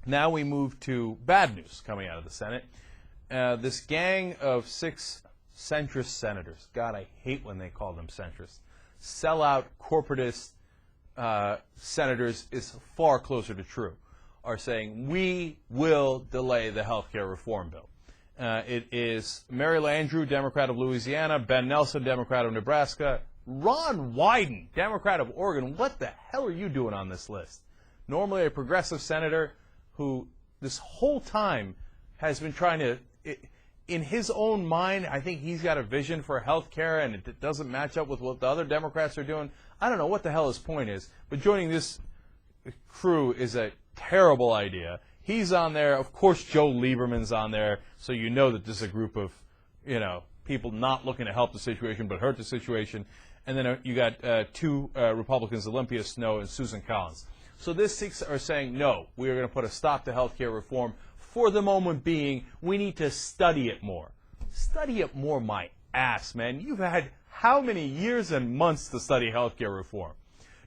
Now we move to bad news coming out of the Senate. This gang of 6 centrist senators, God, I hate when they call them centrist, sellout corporatist senators is far closer to true, are saying we will delay the health care reform bill. It is Mary Landrieu, Democrat of Louisiana, Ben Nelson, Democrat of Nebraska, Ron Wyden, Democrat of Oregon. What the hell are you doing on this list? Normally a progressive senator who this whole time has been trying to, in his own mind, I think he's got a vision for health care and it doesn't match up with what the other Democrats are doing. I don't know what the hell his point is, but joining this crew is a terrible idea. He's on there. Of course, Joe Lieberman's on there, so you know that this is a group of, people not looking to help the situation but hurt the situation. And then you got 2 Republicans, Olympia Snowe and Susan Collins. So these 6 are saying, no, we are going to put a stop to health care reform. For the moment being, we need to study it more. Study it more, my ass, man. You've had how many years and months to study health care reform?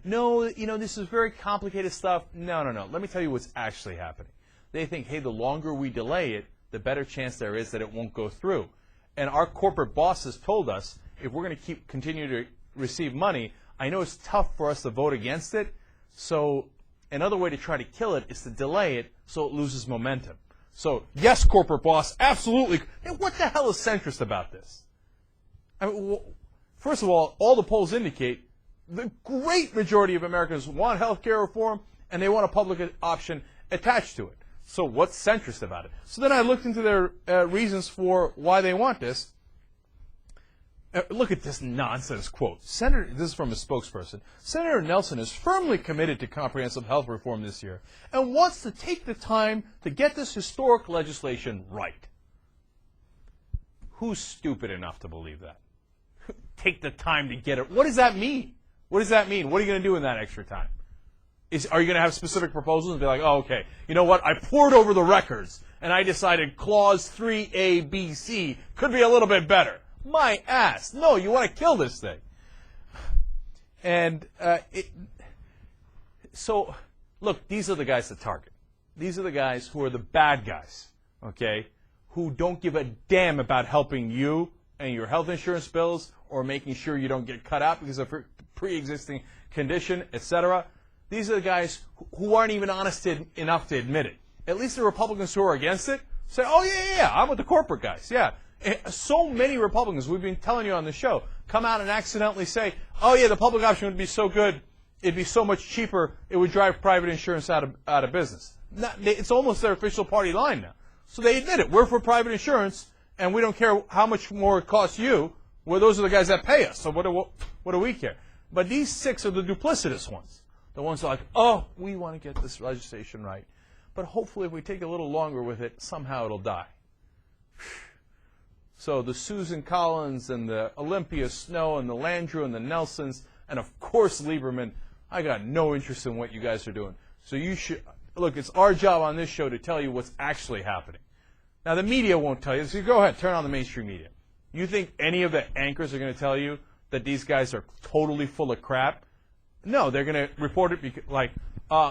No, this is very complicated stuff. No. Let me tell you what's actually happening. They think, hey, the longer we delay it, the better chance there is that it won't go through. And our corporate bosses told us, if we're going to continue to receive money, I know it's tough for us to vote against it, so another way to try to kill it is to delay it so it loses momentum. So, yes, corporate boss, absolutely. Hey, what the hell is centrist about this? I mean, first of all the polls indicate the great majority of Americans want health care reform, and they want a public option attached to it. So what's centrist about it? So then I looked into their reasons for why they want this. Look at this nonsense quote. This is from a spokesperson. Senator Nelson is firmly committed to comprehensive health reform this year and wants to take the time to get this historic legislation right. Who's stupid enough to believe that? Take the time to get it. What does that mean? What does that mean? What are you going to do in that extra time? Are you going to have specific proposals and be like, oh, okay, you know what? I poured over the records and I decided clause 3A, B, C could be a little bit better. My ass. No, you want to kill this thing. And so, look, these are the guys to target. These are the guys who are the bad guys, okay, who don't give a damn about helping you and your health insurance bills or making sure you don't get cut out because of a pre-existing condition, etc. These are the guys who aren't even honest enough to admit it. At least the Republicans who are against it say, oh, yeah, I'm with the corporate guys, yeah. So many Republicans, we've been telling you on the show, come out and accidentally say, oh, yeah, the public option would be so good, it'd be so much cheaper, it would drive private insurance out of business. It's almost their official party line now. So they admit it. We're for private insurance, and we don't care how much more it costs you. Well, those are the guys that pay us, so what do we care? But these 6 are the duplicitous ones. The ones that are like, oh, we want to get this legislation right. But hopefully if we take a little longer with it, somehow it'll die. So the Susan Collins and the Olympia Snowe and the Landrieu and the Nelsons and, of course, Lieberman, I got no interest in what you guys are doing. So you should, look, it's our job on this show to tell you what's actually happening. Now, the media won't tell you, so you go ahead, turn on the mainstream media. You think any of the anchors are going to tell you that these guys are totally full of crap? No, they're going to report it like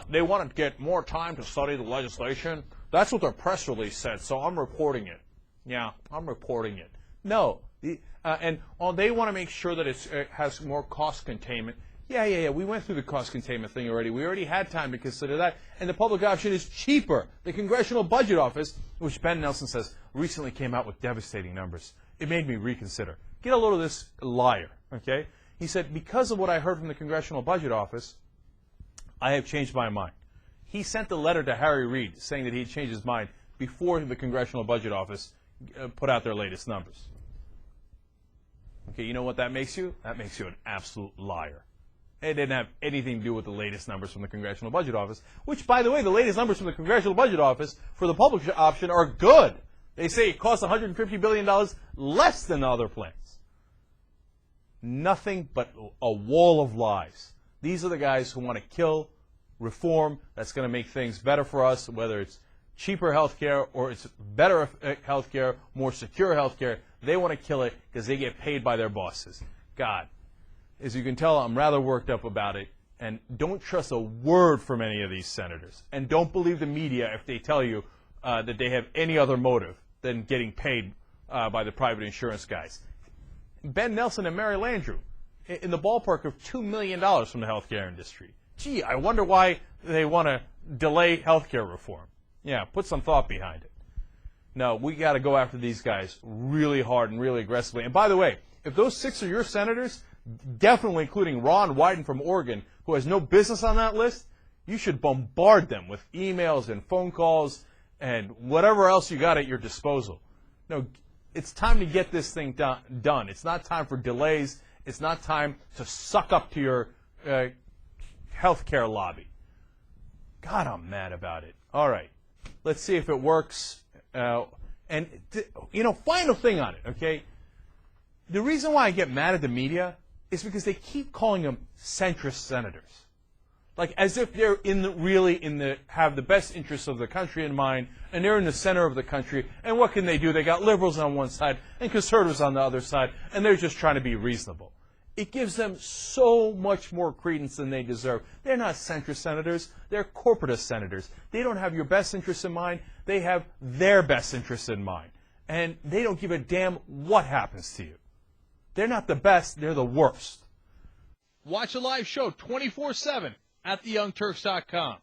they want to get more time to study the legislation. That's what their press release said, so I'm reporting it. Yeah, I'm reporting it. No, they want to make sure that it has more cost containment. Yeah, we went through the cost containment thing already. We already had time to consider that, and the public option is cheaper. The Congressional Budget Office, which Ben Nelson says recently came out with devastating numbers. It made me reconsider. Get a load of this liar, okay? He said, because of what I heard from the Congressional Budget Office, I have changed my mind. He sent a letter to Harry Reid saying that he had changed his mind before the Congressional Budget Office put out their latest numbers. Okay, you know what that makes you? That makes you an absolute liar. It didn't have anything to do with the latest numbers from the Congressional Budget Office, which, by the way, the latest numbers from the Congressional Budget Office for the public option are good. They say it costs $150 billion less than the other plans. Nothing but a wall of lies. These are the guys who want to kill reform that's going to make things better for us, whether it's cheaper health care or it's better health care, more secure health care. They want to kill it because they get paid by their bosses. God, as you can tell, I'm rather worked up about it. And don't trust a word from any of these senators. And don't believe the media if they tell you that they have any other motive than getting paid by the private insurance guys. Ben Nelson and Mary Landrieu, in the ballpark of $2 million from the healthcare industry. Gee, I wonder why they want to delay healthcare reform. Yeah, put some thought behind it. No, we got to go after these guys really hard and really aggressively. And by the way, if those 6 are your senators, definitely including Ron Wyden from Oregon, who has no business on that list, you should bombard them with emails and phone calls and whatever else you got at your disposal. No, it's time to get this thing done. It's not time for delays. It's not time to suck up to your healthcare lobby. God, I'm mad about it. All right, let's see if it works. And, final thing on it, okay? The reason why I get mad at the media is because they keep calling them centrist senators. Like as if they're have the best interests of the country in mind, and they're in the center of the country, and what can they do? They got liberals on one side and conservatives on the other side, and they're just trying to be reasonable. It gives them so much more credence than they deserve. They're not centrist senators, they're corporatist senators. They don't have your best interests in mind, they have their best interests in mind. And they don't give a damn what happens to you. They're not the best, they're the worst. Watch a live show 24/7 at theyoungturks.com.